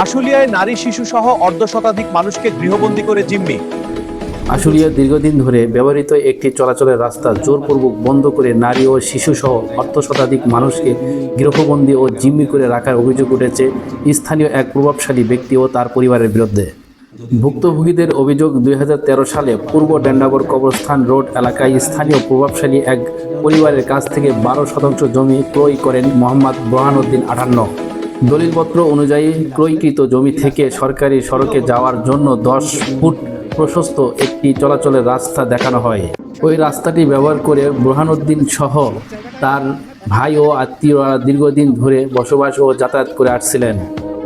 আশুলিয়ায় নারী শিশুসহ অর্ধশতাধিক মানুষকে গৃহবন্দী করে জিম্মি। আশুলিয়া দীর্ঘদিন ধরে ব্যবহৃত একটি চলাচলের রাস্তা জোরপূর্বক বন্ধ করে নারী ও শিশুসহ অর্ধশতাধিক মানুষকে গৃহবন্দী ও জিম্মি করে রাখার অভিযোগ উঠেছে স্থানীয় এক প্রভাবশালী ব্যক্তি ও তার পরিবারের বিরুদ্ধে। ভুক্তভোগীদের অভিযোগ, 2013 সালে পূর্ব ডেন্ডাবর কবরস্থান রোড এলাকায় স্থানীয় প্রভাবশালী এক পরিবারের কাছ থেকে 12 শতাংশ জমি ক্রয় করেন মোহাম্মদ বুরহানুদ্দিন 58। দলিলপত্র অনুযায়ী ক্রয়কৃত জমি থেকে সরকারি সড়কে যাওয়ার জন্য 10 ফুট প্রশস্ত একটি চলাচলের রাস্তা দেখানো হয়। ওই রাস্তাটি ব্যবহার করে বুরহানুদ্দিন সহ তার ভাই ও আত্মীয়রা দীর্ঘদিন ধরে বসবাস ও যাতায়াত করে আসছিলেন।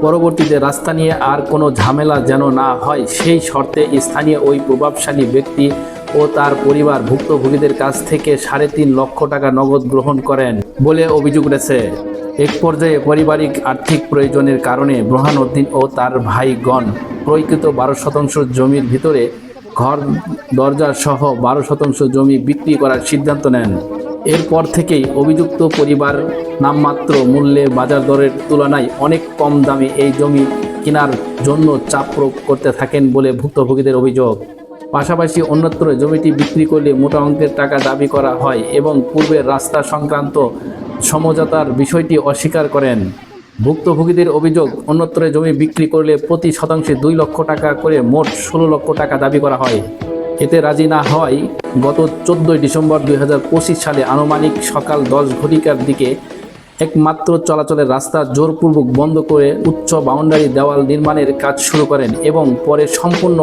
পরবর্তীতে রাস্তা নিয়ে আর কোনো ঝামেলা যেন না হয় সেই শর্তে স্থানীয় ওই প্রভাবশালী ব্যক্তি ও তার পরিবার ভুক্তভোগীদের কাছ থেকে 3.5 লক্ষ টাকা নগদ গ্রহণ করেন বলে অভিযোগ উঠেছে। এক পর্যায়ে পারিবারিক আর্থিক প্রয়োজনের কারণে বুরহানুদ্দিন ও তার ভাইগণ ক্রয়কৃত 12 শতাংশ জমির ভিতরে ঘর দরজা সহ 12 শতাংশ জমি বিক্রি করার সিদ্ধান্ত নেন। এরপর থেকেই অভিযুক্ত পরিবার নামমাত্র মূল্যে বাজার দরের তুলনায় অনেক কম দামে এই জমি কেনার জন্য চাপ প্রয়োগ করতে থাকেন বলে ভুক্তভোগীদের অভিযোগ। পাশাপাশি অন্যত্র জমিটি বিক্রি করলে মোটা অঙ্কের টাকা দাবি করা হয় এবং পূর্বের রাস্তা সংক্রান্ত সমঝোতার বিষয়টি অস্বীকার করেন। ভুক্তভোগীদের অভিযোগ, অন্যত্র জমি বিক্রি করলে প্রতি শতাংশে 2 লক্ষ টাকা করে মোট 16 লক্ষ টাকা দাবি করা হয়। এতে রাজি না হওয়ায় গত 14 ডিসেম্বর 2025 সালে আনুমানিক সকাল 10 ঘটিকার দিকে একমাত্র চলাচলের রাস্তা জোরপূর্বক বন্ধ করে উচ্চ বাউন্ডারি দেওয়াল নির্মাণের কাজ শুরু করেন এবং পরে সম্পূর্ণ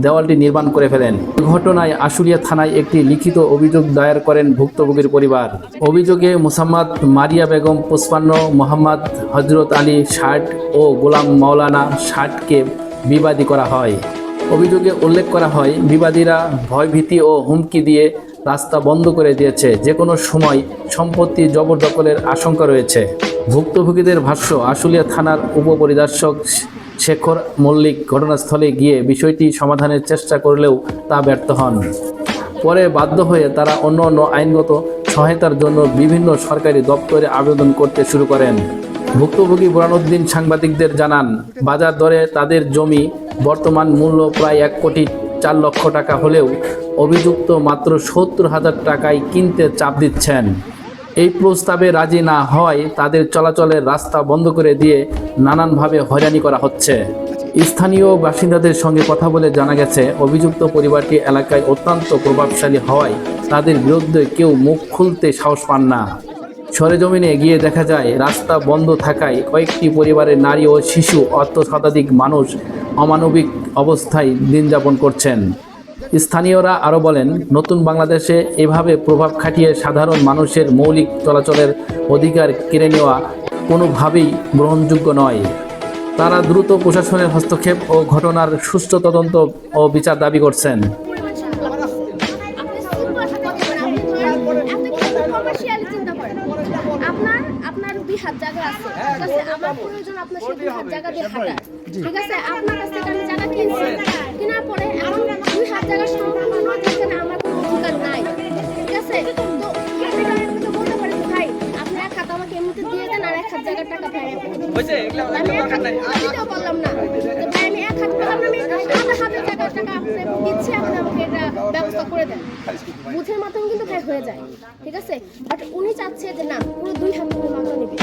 দেওয়ালটি নির্মাণ করে ফেলেন। ঘটনায় আশুলিয়া থানায় একটি লিখিত অভিযোগ দায়ের করেন ভুক্তভোগীর পরিবার। অভিযোগে মোসাম্মদ মারিয়া বেগম 55, মোহাম্মদ হজরত আলী 60 ও গোলাম মাওলানা 60কে বিবাদী করা হয়। অভিযোগে উল্লেখ করা হয়, বিবাদীরা ভয়ভীতি ও হুমকি দিয়ে রাস্তা বন্ধ করে দিয়েছে, যে কোনো সময় সম্পত্তি জবরদখলের আশঙ্কা রয়েছে। ভুক্তভোগীদের ভাষ্য, আশুলিয়া থানার উপপরিদর্শক শেখর মল্লিক ঘটনাস্থলে গিয়ে বিষয়টি সমাধানের চেষ্টা করলেও তা ব্যর্থ হন। পরে বাধ্য হয়ে তারা অন্য আইনগত সহায়তার জন্য বিভিন্ন সরকারি দপ্তরে আবেদন করতে শুরু করেন। ভুক্তভোগী বুরহানুদ্দিন সাংবাদিকদের জানান, বাজার দরে তাদের জমি বর্তমান মূল্য প্রায় 1,04 লক্ষ টাকা হলেও অভিযুক্ত মাত্র 70,000 টাকায় কিনতে চাপ দিচ্ছেন। এই প্রস্তাবে রাজি না হওয়ায় তাদের চলাচলের রাস্তা বন্ধ করে দিয়ে নানানভাবে হয়রানি করা হচ্ছে। স্থানীয় বাসিন্দাদের সঙ্গে কথা বলে জানা গেছে, অভিযুক্ত পরিবারটি এলাকায় অত্যন্ত প্রভাবশালী হওয়ায় তাদের বিরুদ্ধে কেউ মুখ খুলতে সাহস পান না। সরেজমিনে গিয়ে দেখা যায়, রাস্তা বন্ধ থাকায় কয়েকটি পরিবারের নারী ও শিশু অর্ধশতাধিক মানুষ অমানবিক অবস্থায় দিন যাপন করছেন। স্থানীয়রা আরও বলেন, নতুন বাংলাদেশে এভাবে প্রভাব খাটিয়ে সাধারণ মানুষের মৌলিক চলাচলের অধিকার কেড়ে নেওয়া কোনোভাবেই গ্রহণযোগ্য নয়। তারা দ্রুত প্রশাসনের হস্তক্ষেপ ও ঘটনার সুষ্ঠু তদন্ত ও বিচার দাবি করছেন। আপনার 2 হাত জায়গা আছে, ঠিক আছে, আমার প্রয়োজন আপনার সেই 2 হাত জায়গা দিয়ে হাঁটার, ঠিক আছে, আপনার কাছ থেকে আমি জায়গা কিনছি, কেনার পরে এমন 2 হাত জায়গা সম্পূর্ণ যেখানে আমার কোনো অধিকার নাই, ঠিক আছে। তো আমি তো বলতে পারি, ভাই আপনি 1 হাত আমাকে এমনিতে দিয়ে দেন আর 1 হাত জায়গার টাকা ভাই আমি দিতেও পারলাম না, তো ভাই আমি 1 হাত পেলাম না, আমি আধা হাতের জায়গার টাকা আপনি দিচ্ছি, আপনি আমাকে এটা ব্যবস্থা করে দেন। বুঝের মতন কিন্তু ভাই হয়ে যায়, ঠিক আছে, বাট উনি চাচ্ছে যে না পুরো 2 হাত করে মামলা নেবে।